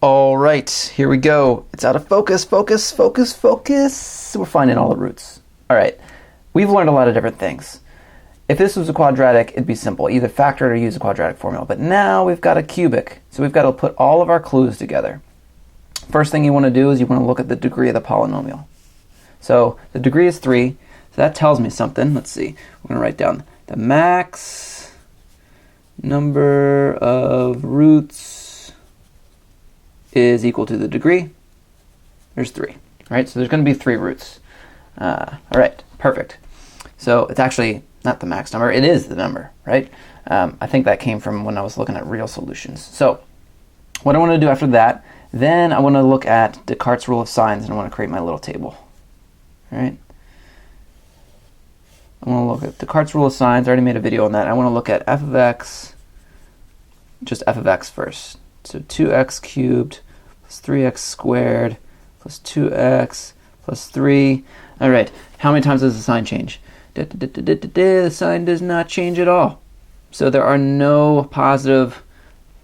All right, here we go. It's out of focus, focus, focus, focus. We're finding all the roots. All right, we've learned a lot of different things. If this was a quadratic, it'd be simple. Either factor it or use a quadratic formula. But now we've got a cubic, so we've got to put all of our clues together. First thing you want to do is you want to look at the degree of the polynomial. So the degree is 3, so that tells me something. Let's see. We're going to write down the max number of roots is equal to the degree. There's 3, right? So there's going to be 3 roots. All right, perfect. So it's actually not the max number, it is the number, right? I think that came from when I was looking at real solutions. So what I want to do after that, then I want to look at Descartes' rule of signs, and I want to create my little table. All right? I want to look at Descartes' rule of signs. I already made a video on that. I want to look at f of x, just f of x first. So 2x cubed plus 3x squared plus 2x plus 3. All right, how many times does the sign change? The sign does not change at all. So there are no positive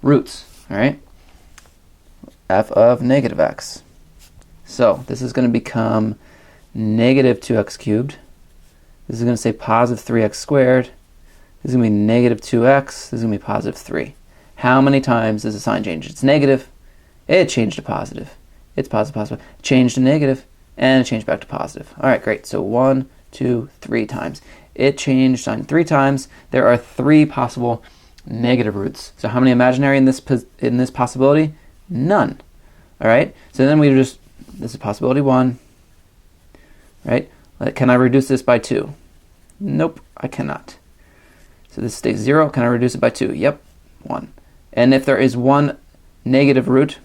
roots, all right? F of negative x. So this is going to become negative 2x cubed. This is going to say positive 3x squared. This is going to be negative 2x. This is going to be positive 3. How many times does the sign change? It's negative. It changed to positive. It's positive, positive. It changed to negative, and it changed back to positive. All right, great. So 1, 2, 3 times. It changed sign 3 times. There are 3 possible negative roots. So how many imaginary in this possibility? None. All right. So then we this is possibility 1. Right? Can I reduce this by 2? Nope, I cannot. So this stays 0. Can I reduce it by 2? Yep, 1. And if there is 1 negative root,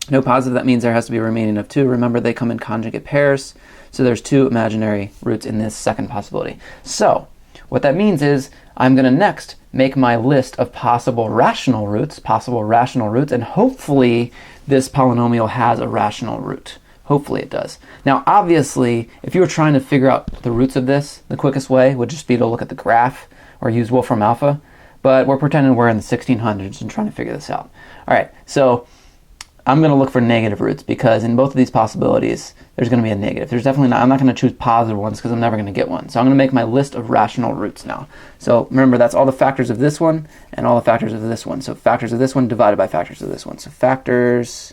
no positive, that means there has to be a remaining of 2. Remember, they come in conjugate pairs. So there's 2 imaginary roots in this second possibility. So what that means is I'm going to next make my list of possible rational roots, and hopefully this polynomial has a rational root. Hopefully it does. Now, obviously, if you were trying to figure out the roots of this, the quickest way would just be to look at the graph or use Wolfram Alpha. But we're pretending we're in the 1600s and trying to figure this out. All right, so I'm going to look for negative roots because in both of these possibilities, there's going to be a negative. There's definitely not. I'm not going to choose positive ones because I'm never going to get one. So I'm going to make my list of rational roots now. So remember, that's all the factors of this one and all the factors of this one. So factors of this one divided by factors of this one. So factors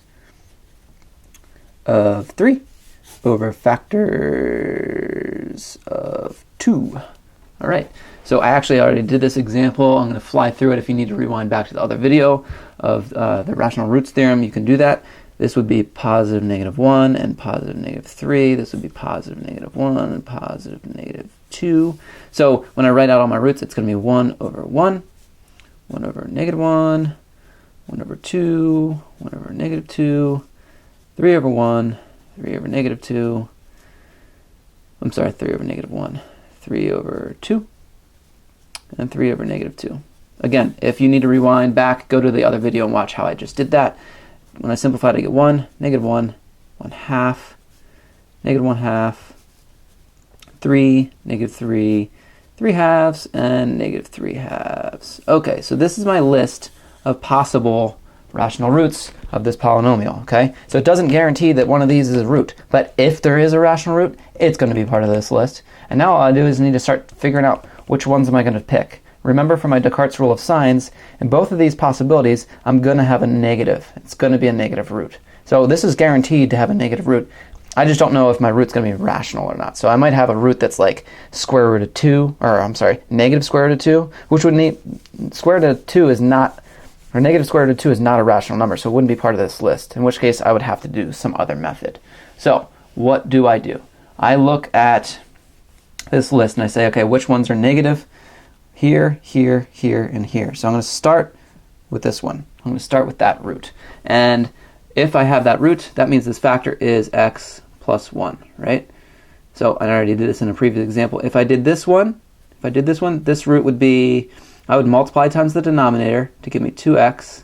of 3 over factors of 2. All right. So I actually already did this example. I'm going to fly through it. If you need to rewind back to the other video of the rational roots theorem, you can do that. This would be positive negative 1 and positive negative 3. This would be positive negative 1 and positive negative 2. So when I write out all my roots, it's going to be 1 over 1, 1 over negative 1, 1 over 2, 1 over negative 2, 3 over 1, 3 over negative 2. I'm sorry, 3 over negative 1, 3 over 2. And 3 over negative 2. Again, if you need to rewind back, go to the other video and watch how I just did that. When I simplified, I get 1, negative 1, 1 half, negative 1 half, 3, negative 3, 3 halves, and negative 3 halves. Okay, so this is my list of possible rational roots of this polynomial, okay? So it doesn't guarantee that one of these is a root, but if there is a rational root, it's going to be part of this list. And now all I do is need to start figuring out which ones am I going to pick. Remember from my Descartes' rule of signs, in both of these possibilities, I'm going to have a negative. It's going to be a negative root. So this is guaranteed to have a negative root. I just don't know if my root's going to be rational or not. So I might have a root that's like square root of 2, or I'm sorry, negative square root of 2, which would need, square root of 2 is not, or negative square root of 2 is not a rational number, so it wouldn't be part of this list, in which case I would have to do some other method. So what do? I look at this list and I say, okay, which ones are negative? Here, here, here, and here. So I'm going to start with this one. I'm going to start with that root. And if I have that root, that means this factor is x plus 1, right? So I already did this in a previous example. If I did this one, this root would be, I would multiply times the denominator to give me 2x,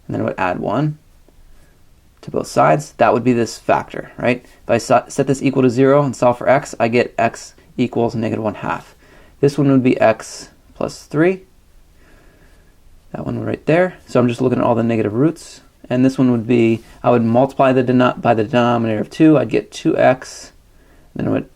and then I would add 1 to both sides. That would be this factor, right? If I set this equal to 0 and solve for x, I get x equals negative 1 half. This one would be x plus 3. That one right there. So I'm just looking at all the negative roots. and this one would be, I would multiply by the denominator of 2, I'd get 2x, then it would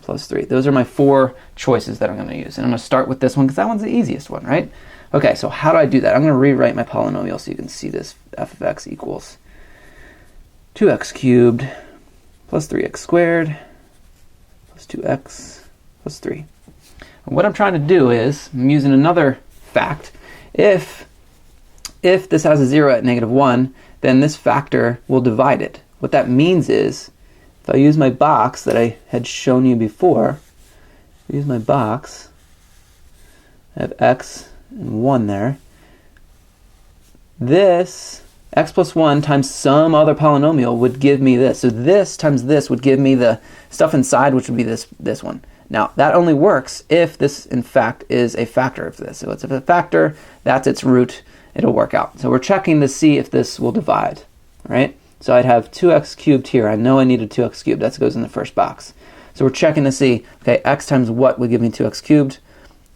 plus 3. Those are my 4 choices that I'm going to use. And I'm going to start with this one because that one's the easiest one, right? Okay, so how do I do that? I'm going to rewrite my polynomial so you can see this. F of x equals 2x cubed plus 3x squared plus 2x plus 3. And what I'm trying to do is, I'm using another fact. If this has a 0 at -1, then this factor will divide it. What that means is, if I use my box that I had shown you before, use my box, I have x and 1 there. This, x plus 1 times some other polynomial would give me this. So this times this would give me the stuff inside, which would be this one. Now, that only works if this, in fact, is a factor of this. So it's a factor, that's its root, it'll work out. So we're checking to see if this will divide, right? So I'd have 2x cubed here. I know I needed 2x cubed. That goes in the first box. So we're checking to see, okay, x times what would give me 2x cubed?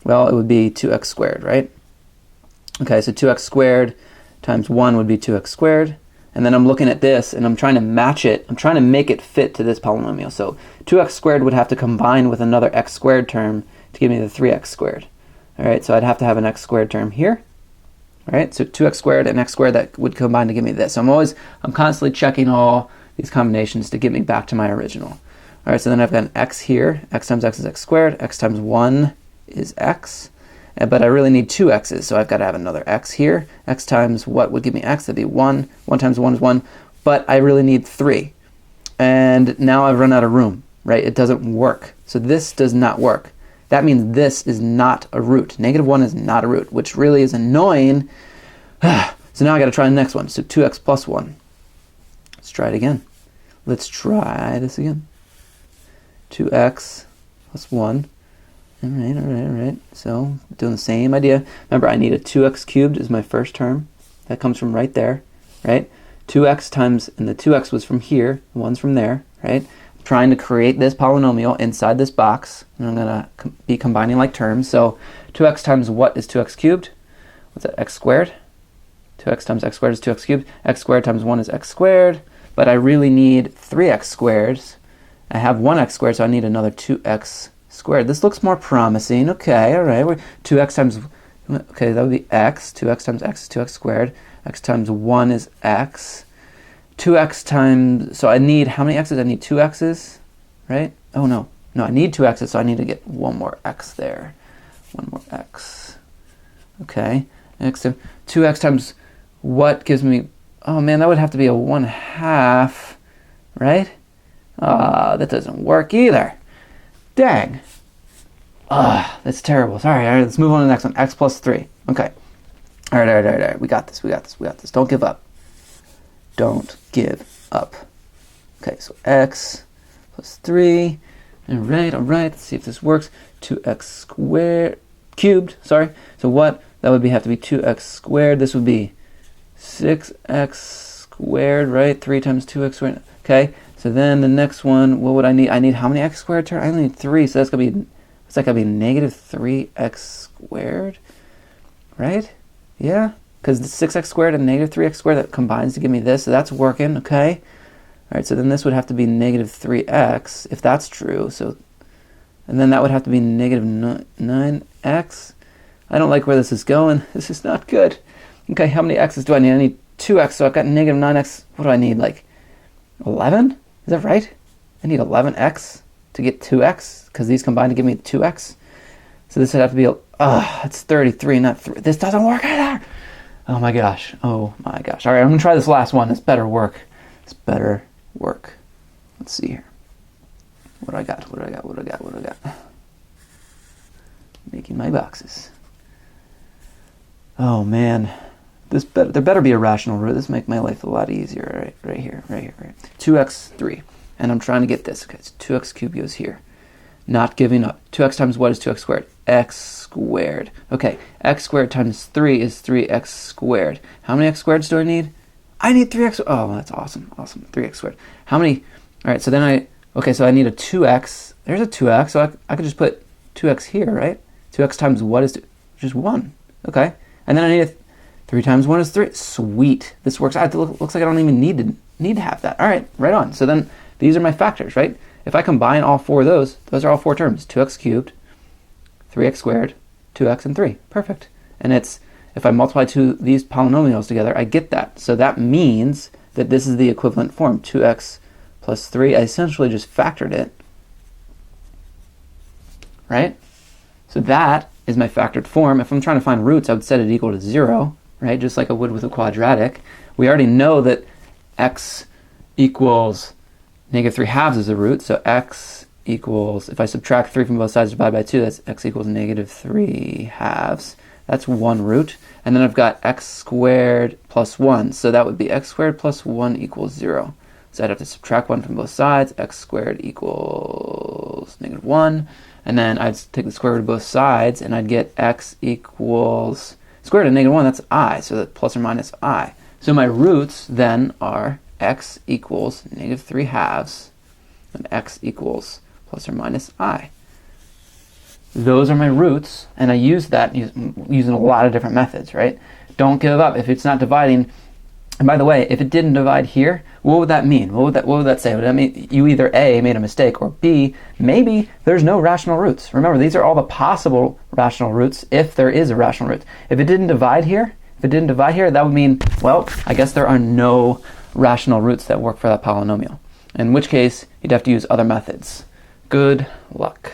Well, it would be 2x squared, right? Okay, so 2x squared times 1 would be 2x squared. And then I'm looking at this, and I'm trying to match it. I'm trying to make it fit to this polynomial. So 2x squared would have to combine with another x squared term to give me the 3x squared. All right, so I'd have to have an x squared term here. All right, so 2x squared and x squared, that would combine to give me this. So I'm constantly checking all these combinations to get me back to my original. All right, so then I've got an x here. X times x is x squared. X times 1 is x. But I really need 2 x's, so I've got to have another x here. X times what would give me x? That'd be 1. 1 times 1 is 1. But I really need 3. And now I've run out of room, right? It doesn't work. So this does not work. That means this is not a root. -1 is not a root, which really is annoying. So now I got to try the next one. So 2x plus 1. Let's try it again. Let's try this again. 2x plus 1. All right. So doing the same idea. Remember, I need a 2x cubed is my first term. That comes from right there, right? 2x times, and the 2x was from here, the 1's from there, right? I'm trying to create this polynomial inside this box, and I'm going to be combining like terms. So 2x times what is 2x cubed? What's that, x squared? 2x times x squared is 2x cubed. X squared times 1 is x squared. But I really need 3x squared. I have 1x squared, so I need another 2x squared. This looks more promising. Okay, all right. 2x times, okay, that would be x. 2x times x is 2x squared. X times 1 is x. 2x times, so I need, how many x's? I need 2 x's, right? Oh, no. No, I need 2 x's, so I need to get one more x there. One more x. Okay. Next, 2x times what gives me, oh man, that would have to be a 1/2, right? That doesn't work either. Dang. That's terrible. Sorry. All right, let's move on to the next one. X plus 3. Okay. All right. We got this. Don't give up. Don't give up. Okay, so x plus 3. All right. Let's see if this works. 2x squared, cubed, sorry. So what? That would have to be 2x squared. This would be 6x squared, right? 3 times 2x squared. Okay. So then the next one, what would I need? I need how many x squared terms? I only need 3, so that's gonna be, it's like gonna be -3x squared, right? Yeah, because the 6x squared and -3x squared, that combines to give me this, so that's working, okay? All right, so then this would have to be -3x, if that's true, so, and then that would have to be -9x. I don't like where this is going. This is not good. Okay, how many x's do I need? I need 2x, so I've got -9x. What do I need, like 11? Is that right? I need 11x to get 2x, because these combine to give me 2x. So this would have to be, it's 33, not 3. This doesn't work either. Oh my gosh. All right, I'm going to try this last one. It's better work. Let's see here. What do I got? Making my boxes. Oh man. There better be a rational root. This make my life a lot easier. Right here. 2x 3, and I'm trying to get this. Okay, so 2x cubed goes here. Not giving up. 2x times what is 2x squared? X squared. Okay, x squared times 3 is 3x squared. How many x squareds do I need? I need 3x. Oh, that's awesome. 3x squared. How many? All right, so then so I need a 2x. There's a 2x, so I could just put 2x here, right? 2x times what is just 1. Okay, and then I need a 3 times 1 is 3. Sweet. This works out. It looks like I don't even need to have that. All right, right on. So then these are my factors, right? If I combine all 4 of those are all 4 terms. 2x cubed, 3x squared, 2x, and 3. Perfect. And if I multiply these polynomials together, I get that. So that means that this is the equivalent form, 2x plus 3. I essentially just factored it, right? So that is my factored form. If I'm trying to find roots, I would set it equal to 0, right? Just like I would with a quadratic. We already know that x equals -3/2 is a root, so x equals, if I subtract 3 from both sides, divide by 2, that's x equals -3/2. That's one root. And then I've got x squared plus 1, so that would be x squared plus 1 equals 0. So I'd have to subtract 1 from both sides, x squared equals -1, and then I'd take the square root of both sides, and I'd get x equals square root of -1, that's I, so that's plus or minus I. So my roots then are x equals -3/2, and x equals plus or minus I. Those are my roots, and I use that using a lot of different methods, right? Don't give up if it's not dividing. And by the way, if it didn't divide here, what would that mean? What would that say? Would that mean you either A, made a mistake, or B, maybe there's no rational roots? Remember, these are all the possible rational roots if there is a rational root. If it didn't divide here, that would mean, well, I guess there are no rational roots that work for that polynomial. In which case, you'd have to use other methods. Good luck.